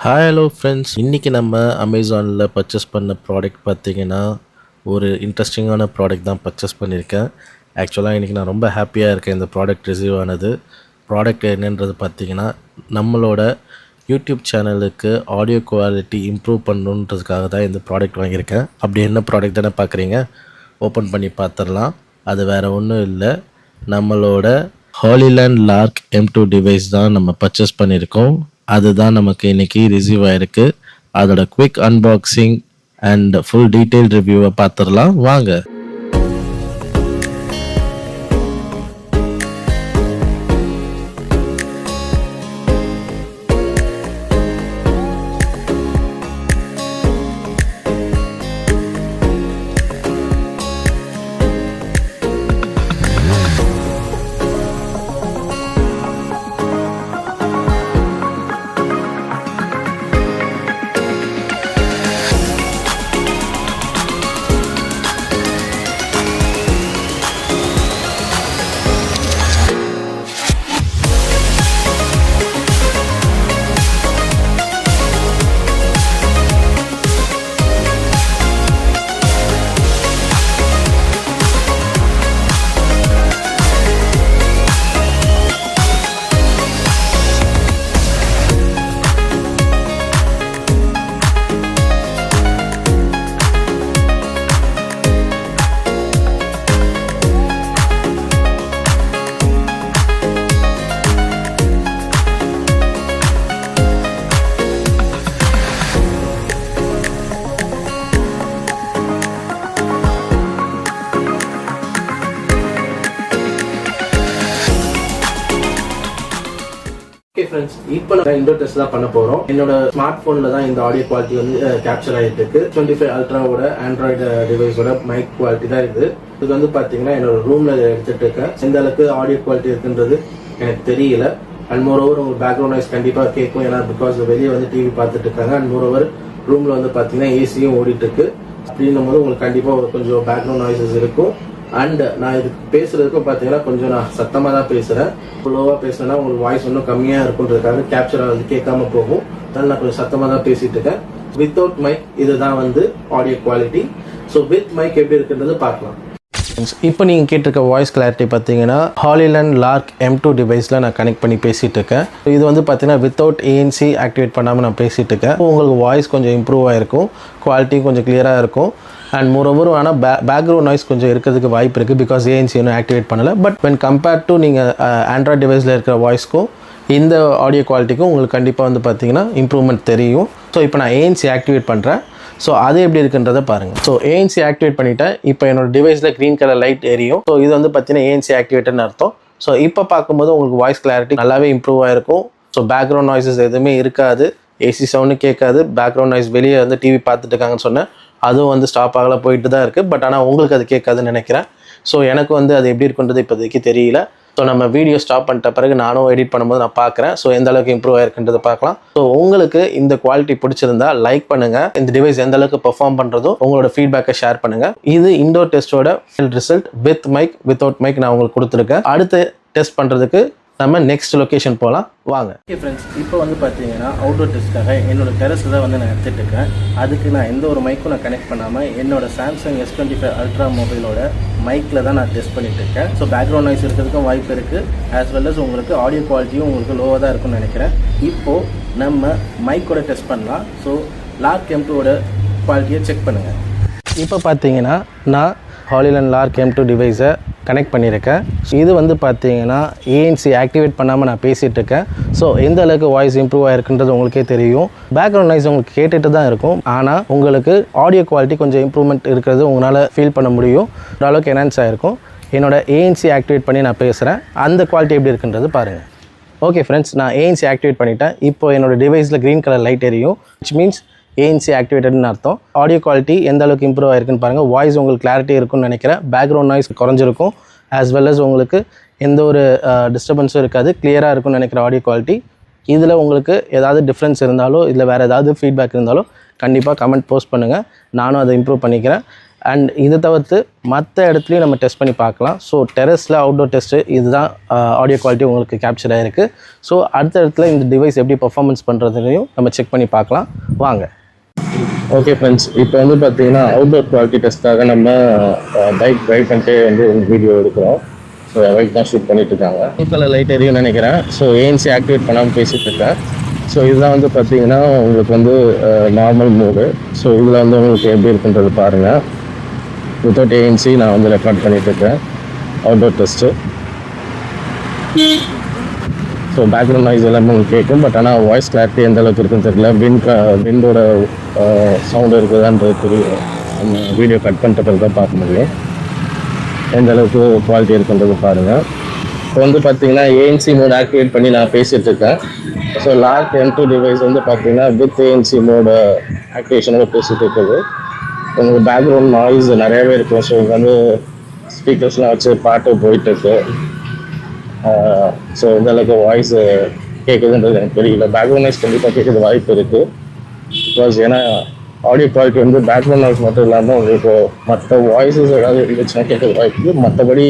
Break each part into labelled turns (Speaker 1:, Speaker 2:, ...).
Speaker 1: Hi hello friends, இன்றைக்கி நம்ம அமேசானில் பர்ச்சேஸ் பண்ண ப்ராடக்ட் பார்த்திங்கன்னா ஒரு இன்ட்ரெஸ்டிங்கான ப்ராடக்ட் தான் பர்ச்சேஸ் பண்ணியிருக்கேன். ஆக்சுவலாக இன்றைக்கி நான் ரொம்ப ஹாப்பியாக இருக்கேன் இந்த ப்ராடக்ட் ரிசீவ் ஆனது. ப்ராடக்ட் என்னன்றது பார்த்திங்கன்னா நம்மளோட யூடியூப் சேனலுக்கு ஆடியோ குவாலிட்டி இம்ப்ரூவ் பண்ணணுன்றதுக்காக தான் இந்த ப்ராடக்ட் வாங்கியிருக்கேன். அப்படி என்ன ப்ராடக்ட் தானே பார்க்குறீங்க, ஓப்பன் பண்ணி பார்த்துடலாம். அது வேறு ஒன்றும் இல்லை, நம்மளோட ஹாலிலேண்ட் லார்க் M2 டிவைஸ் தான் நம்ம பர்ச்சேஸ் பண்ணியிருக்கோம். அதுதான் நமக்கு இன்றைக்கி ரிசீவ் ஆகிருக்கு. அதோட quick unboxing and full detail ரிவ்யூவை பார்த்துடலாம் வாங்க. ஃப்ரெண்ட்ஸ், இப்போ நம்ம இண்டோர் டெஸ்ட் தான் பண்ண போறோம். என்னோட ஸ்மார்ட் போன்ல தான் இந்த ஆடியோ குவாலிட்டி வந்து கேப்சர் ஆகிட்டு இருக்கு. 25 அல்ட்ராவோட ஆண்ட்ராய்டு டிவைஸோட மைக் குவாலிட்டி தான் இது வந்து பாத்தீங்கன்னா என்னோட ரூம்ல எடுத்துட்டு இருக்கேன். எந்த அளவுக்கு ஆடியோ குவாலிட்டி இருக்குன்றது எனக்கு தெரியல. அண்ட் மோரோவர் உங்களுக்கு பேக்ரவுண்ட் நாய்ஸ் கண்டிப்பா கேட்கும், ஏன்னா பிகாஸ் வெளியே வந்து டிவி பார்த்துட்டு இருக்காங்க. அண்ட் மோரோவர் ரூம்ல வந்து பாத்தீங்கன்னா ஏசியும் ஓடிட்டு இருக்கு. அப்படின்னும் போது உங்களுக்கு கண்டிப்பா கொஞ்சம் பேக்ரவுண்ட் நாய்ஸஸ் இருக்கும். அண்ட் நான் இதுக்கு பேசுறதுக்கும் பார்த்தீங்கன்னா கொஞ்சம் நான் சத்தமாக தான் பேசுகிறேன். லோவாக பேசுனேன்னா உங்களுக்கு வாய்ஸ் இன்னும் கம்மியாக இருக்குன்றதுக்காக கேப்சர் ஆகுது, கேட்காம போகும். அதனால நான் கொஞ்சம் சத்தமாக தான் பேசிட்டு இருக்கேன். வித்தவுட் மைக் இதுதான் வந்து audio quality. So with mic எப்படி இருக்குன்றது பார்க்கலாம். இப்போ நீங்கள் கேட்டிருக்க வாய்ஸ் கிளாரிட்டி பார்த்தீங்கன்னா ஹாலிலேண்ட் லார்க் M2 டிவைஸில் நான் கனெக்ட் பண்ணி பேசிகிட்டு இருக்கேன். இது வந்து பார்த்தீங்கன்னா வித்தவுட் ANC ஆக்டிவேட் பண்ணாமல் நான் பேசிகிட்டு இருக்கேன். உங்களுக்கு வாய்ஸ் கொஞ்சம் இம்ப்ரூவ் ஆகிருக்கும், குவாலிட்டி கொஞ்சம் கிளியராக இருக்கும். அண்ட் மோரோவர் ஆனால் பேக்ரவுண்ட் நாய்ஸ் கொஞ்சம் இருக்கிறதுக்கு வாய்ப்பு இருக்குது, பிகாஸ் ANC இன்னும் ஆக்டிவேட் பண்ணலை. பட் வென் கம்பேர்ட் டு நீங்கள் ஆண்ட்ராய்ட் டிவைஸில் இருக்கிற வாய்ஸ்க்கும் இந்த ஆடியோ குவாலிட்டிக்கும் உங்களுக்கு கண்டிப்பாக வந்து பார்த்தீங்கன்னா இம்ப்ரூவ்மெண்ட் தெரியும். ஸோ இப்போ நான் ANC ஆக்டிவேட் பண்ணுறேன். ஸோ அது எப்படி இருக்குன்றதை பாருங்கள். ஸோ ANC ஆக்டிவேட் பண்ணிவிட்டேன். இப்போ என்னோட டிவைஸில் க்ரீன் கலர் லைட் எரியும். ஸோ இது வந்து பார்த்தீங்கன்னா ANC ஆக்டிவேட்னு அர்த்தம். ஸோ இப்போ பார்க்கும்போது உங்களுக்கு வாய்ஸ் கிளாரிட்டி நல்லாவே இம்ப்ரூவ் ஆகிருக்கும். ஸோ பேக்ரவுண்ட் நாய்ஸஸ் எதுவுமே இருக்காது, AC சவுண்டு கேட்காது. பேக்ரவுண்ட் நாய்ஸ் வெளியே வந்து டிவி பார்த்துட்டு இருக்காங்கன்னு சொன்னேன், அதுவும் வந்து ஸ்டாப் ஆகல, போயிட்டு தான் இருக்குது. பட் ஆனால் உங்களுக்கு அது கேட்காதுன்னு நினைக்கிறேன். ஸோ எனக்கு வந்து அது எப்படி இருக்குன்றது இப்போதைக்கு தெரியல. ஸோ நம்ம வீடியோ ஸ்டாப் பண்ணிட்ட பிறகு நானும் எடிட் பண்ணும்போது நான் பார்க்குறேன். ஸோ எந்த அளவுக்கு இம்ப்ரூவ் ஆயிருக்குன்றதை பார்க்கலாம். ஸோ உங்களுக்கு இந்த குவாலிட்டி பிடிச்சிருந்தா லைக் பண்ணுங்கள். இந்த டிவைஸ் எந்த அளவுக்கு பெர்ஃபார்ம் பண்ணுறதோ உங்களோட ஃபீட்பேக்கை ஷேர் பண்ணுங்கள். இது இண்டோர் டெஸ்ட்டோட result with mic without mic நான் உங்களுக்கு கொடுத்துருக்கேன். அடுத்து டெஸ்ட் பண்ணுறதுக்கு நம்ம நெக்ஸ்ட் லொக்கேஷன் போகலாம் வாங்க. ஓகே ஃப்ரெண்ட்ஸ், இப்போ வந்து பார்த்தீங்கன்னா அவுட்டோர் டெஸ்ட்டாக என்னோட டெரஸில் தான் வந்து நான் எடுத்துகிட்டு இருக்கேன். அதுக்கு நான் எந்த ஒரு மைக்கும் நான் கனெக்ட் பண்ணாமல் என்னோட சாம்சங் S25 அல்ட்ரா மொபைலோட மைக்கில் தான் நான் டெஸ்ட் பண்ணிட்டு இருக்கேன். ஸோ பேக்ரவுண்ட் நாய்ஸ் இருக்கிறதுக்கும் வாய்ப்பு இருக்குது, ஆஸ் வெல் அஸ் உங்களுக்கு ஆடியோ குவாலிட்டியும் உங்களுக்கு லோவாக தான் இருக்கும்னு நினைக்கிறேன். இப்போது நம்ம மைக்கோட டெஸ்ட் பண்ணலாம். ஸோ லார்க் M2ஓட குவாலிட்டியை செக் பண்ணுங்கள். இப்போ பார்த்தீங்கன்னா நான் ஹாலிலேண்ட் லார்க் M2 டிவைஸை கனெக்ட் பண்ணியிருக்கேன். இது வந்து பார்த்தீங்கன்னா ANC ஆக்டிவேட் பண்ணாமல் நான் பேசிகிட்டு இருக்கேன். ஸோ எந்த அளவுக்கு வாய்ஸ் இம்ப்ரூவ் ஆகிருக்குன்றது உங்களுக்கே தெரியும். பேக்ரவுண்ட் நாய்ஸ் உங்களுக்கு கேட்டுட்டு தான் இருக்கும், ஆனால் உங்களுக்கு ஆடியோ குவாலிட்டி கொஞ்சம் இம்ப்ரூவ்மெண்ட் இருக்கிறது உங்களால் ஃபீல் பண்ண முடியும். ஓரளவுக்கு என்ஹான்ஸ் ஆகிருக்கும். என்னோட ANC ஆக்டிவேட் பண்ணி நான் பேசுகிறேன். அந்த குவாலிட்டி எப்படி இருக்குன்றது பாருங்கள். ஓகே ஃப்ரெண்ட்ஸ், நான் ANC ஆக்டிவேட் பண்ணிட்டேன். இப்போ என்னோட டிவைஸில் க்ரீன் கலர் லைட் எரியும், விச் மீன்ஸ் ANC ஆக்டிவேட்டட்னு அர்த்தம். ஆடியோ குவாலிட்டி எந்த அளவுக்கு இம்ப்ரூவ் ஆயிருக்குன்னு பாருங்கள். வாய்ஸ் உங்களுக்கு கிளாரிட்டி இருக்குன்னு நினைக்கிறேன். பேக்ரவுண்ட் நாய்ஸ் குறைஞ்சிருக்கும், ஆஸ் வெல் அஸ் உங்களுக்கு எந்த ஒரு டிஸ்டர்பன்ஸும் இருக்காது, கிளியராக இருக்கும்னு நினைக்கிற ஆடியோ குவாலிட்டி. இதில் உங்களுக்கு ஏதாவது டிஃப்ரென்ஸ் இருந்தாலோ இல்லை வேறு ஏதாவது ஃபீட்பேக் இருந்தாலும் கண்டிப்பாக கமெண்ட் போஸ்ட் பண்ணுங்கள், நானும் அதை இம்ப்ரூவ் பண்ணிக்கிறேன். அண்ட் இதை தவிர்த்து மற்ற இடத்துலையும் நம்ம டெஸ்ட் பண்ணி பார்க்கலாம். ஸோ டெரஸில் அவுட்டோர் டெஸ்ட்டு இதுதான் ஆடியோ குவாலிட்டி உங்களுக்கு கேப்சர் ஆகிருக்கு. ஸோ அடுத்த இடத்துல இந்த டிவைஸ் எப்படி பர்ஃபார்மன்ஸ் பண்ணுறதுலையும் நம்ம செக் பண்ணி பார்க்கலாம் வாங்க. ஓகே ஃப்ரெண்ட்ஸ், இப்போ வந்து பார்த்தீங்கன்னா அவுட்டோர் குவாலிட்டி டெஸ்ட்டாக நம்ம பைக் ட்ரைவ் பண்ணிட்டே வந்து வீடியோ எடுக்கிறோம். ஸோ பைக் தான் ஷூட் பண்ணிட்டு இருக்காங்க. கலர் லைட் எரியும்னு நினைக்கிறேன். ஸோ ஏஎன்சி ஆக்டிவேட் பண்ணாமல் பேசிகிட்டு இருக்கேன். ஸோ இதுதான் வந்து பார்த்தீங்கன்னா உங்களுக்கு வந்து நார்மல் மோடு. ஸோ இதில் வந்து உங்களுக்கு எப்படி இருக்குன்றது பாருங்கள். வித்தவுட் ஏஎன்சி நான் வந்து ரெக்கார்ட் பண்ணிகிட்ருக்கேன் outdoor test. So background noise எல்லாமே உங்களுக்கு கேட்கும். பட் ஆனால் வாய்ஸ் கிளாரிட்டி எந்த அளவுக்கு இருக்குன்னு தெரியல. விண்டோட சவுண்டு இருக்குதான்றது தெரியும். நம்ம வீடியோ கட் பண்ணிட்ட பிறகு தான் பார்க்க முடியும் எந்த அளவுக்கு குவாலிட்டி இருக்குன்றது பாருங்கள். இப்போ வந்து பார்த்தீங்கன்னா ஏஎன்சி மோட் ஆக்டிவேட் பண்ணி நான் பேசிகிட்டு இருக்கேன். ஸோ லார்க் M2 டிவைஸ் வந்து பார்த்தீங்கன்னா வித் ஏஎன்சி மோட ஆக்டிவேஷனோட பேசிகிட்டு இருக்குது. உங்களுக்கு பேக்ரவுண்ட் நாய்ஸ் நிறையாவே இருக்கும். ஸோ இங்கே வந்து ஸ்பீக்கர்ஸ்லாம் வச்சு பாட்டு போயிட்டுருக்கு. ஸோ இந்த அளவுக்கு வாய்ஸ் கேட்குதுன்றது எனக்கு தெரியல. பேக்ரவுண்ட் நாய்ஸ் கண்டிப்பாக கேட்குறது வாய்ப்பு இருக்குது. பிகாஸ் ஏன்னா ஆடியோ குவாலிட்டி வந்து பேக்ரவுண்ட் நாய்ஸ் மட்டும் இல்லாமல் உங்களுக்கு மற்ற வாய்ஸஸ் ஏதாவது இருந்துச்சுன்னா கேட்குறது வாய்ப்பு. மற்றபடி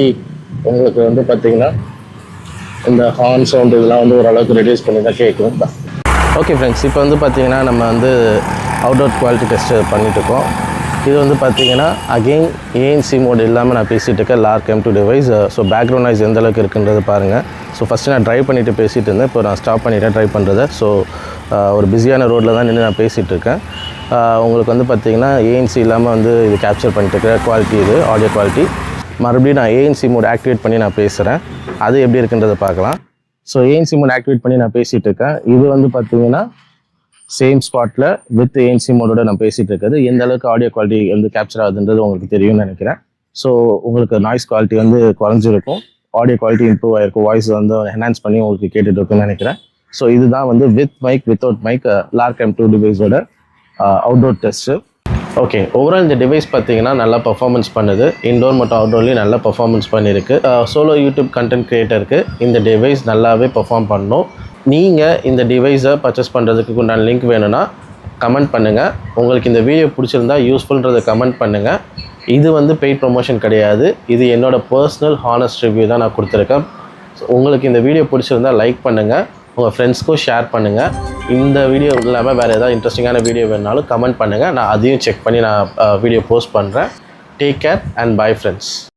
Speaker 1: உங்களுக்கு வந்து பார்த்திங்கன்னா இந்த ஹார்ன் சவுண்ட் இதெல்லாம் வந்து ஓரளவுக்கு ரெடியூஸ் பண்ணி தான் கேட்கும். ஓகே ஃப்ரெண்ட்ஸ், இப்போ வந்து பார்த்திங்கன்னா நம்ம வந்து அவுட்டோர் குவாலிட்டி டெஸ்ட்டு பண்ணிகிட்ருக்கோம். இது வந்து பார்த்திங்கன்னா அகெயின் ஏஎன்சி மோட் இல்லாமல் நான் பேசிகிட்டு இருக்கேன் Lark M2 device. So background noise எந்த அளவுக்கு இருக்குன்றது பாருங்கள். ஸோ ஃபஸ்ட்டு நான் ட்ரைவ் பண்ணிவிட்டு பேசிகிட்டு இருந்தேன். இப்போ நான் ஸ்டாப் பண்ணிவிட்டேன் ட்ரைவ் பண்ணுறதை. ஸோ ஒரு பிஸியான ரோட்டில் தான் நின்று நான் பேசிகிட்டு இருக்கேன். உங்களுக்கு வந்து பார்த்திங்கன்னா ஏஎன்சி இல்லாமல் வந்து இது கேப்சர் பண்ணிட்டு இருக்கிற குவாலிட்டி இது ஆடியோ குவாலிட்டி. மறுபடியும் நான் ஏஎன்சி மோட் ஆக்டிவேட் பண்ணி நான் பேசுகிறேன். அது எப்படி இருக்குன்றதை பார்க்கலாம். ஸோ ஏஎன்சி மோட் ஆக்டிவேட் பண்ணி நான் பேசிகிட்டு இருக்கேன். இது வந்து பார்த்திங்கன்னா சேம் ஸ்பாட்டில் வித் ஏஎன்சி மோடோட நான் பேசிகிட்டு இருக்கிறது. எந்த அளவுக்கு ஆடியோ குவாலிட்டி வந்து கேப்சர் ஆகுதுன்றது உங்களுக்கு தெரியும்னு நினைக்கிறேன். ஸோ உங்களுக்கு நாய்ஸ் குவாலிட்டி வந்து குறைஞ்சிருக்கும், ஆடியோ குவாலிட்டி இம்ப்ரூவ் ஆகிருக்கும், வாய்ஸ் வந்து என்ஹான்ஸ் பண்ணி உங்களுக்கு கேட்டுட்டு இருக்குன்னு நினைக்கிறேன். ஸோ இதுதான் வந்து with mic without mic Lark M2 டிவைஸோட அவுட்டோர் டெஸ்ட்டு. ஓகே, ஓவரால் இந்த டிவைஸ் பார்த்தீங்கன்னா நல்லா பர்ஃபார்மன்ஸ் பண்ணுது. இன்டோர் மற்றும் அவுட்டோர்லேயும் நல்லா பர்ஃபார்மன்ஸ் பண்ணியிருக்கு. சோலோ யூடியூப் கண்டென்ட் க்ரியேட்டருக்கு இந்த டிவைஸ் நல்லாவே பர்ஃபார்ம் பண்ணணும். நீங்கள் இந்த டிவைஸை பர்ச்சேஸ் பண்ணுறதுக்கு உண்டான லிங்க் வேணும்னா கமெண்ட் பண்ணுங்கள். உங்களுக்கு இந்த வீடியோ பிடிச்சிருந்தா யூஸ்ஃபுல்ன்றதை கமெண்ட் பண்ணுங்கள். இது வந்து பெய்ட் ப்ரொமோஷன் கிடையாது. இது என்னோடய பர்சனல் ஹானஸ்ட் ரிவ்யூ தான் நான் கொடுத்துருக்கேன். உங்களுக்கு இந்த வீடியோ பிடிச்சிருந்தா லைக் பண்ணுங்கள், உங்கள் ஃப்ரெண்ட்ஸ்க்கும் ஷேர் பண்ணுங்கள். இந்த வீடியோ இல்லாமல் வேறு ஏதாவது இன்ட்ரெஸ்டிங்கான வீடியோ வேணுனாலும் கமெண்ட் பண்ணுங்கள். நான் அதையும் செக் பண்ணி நான் வீடியோ போஸ்ட் பண்ணுறேன். Take care and bye friends.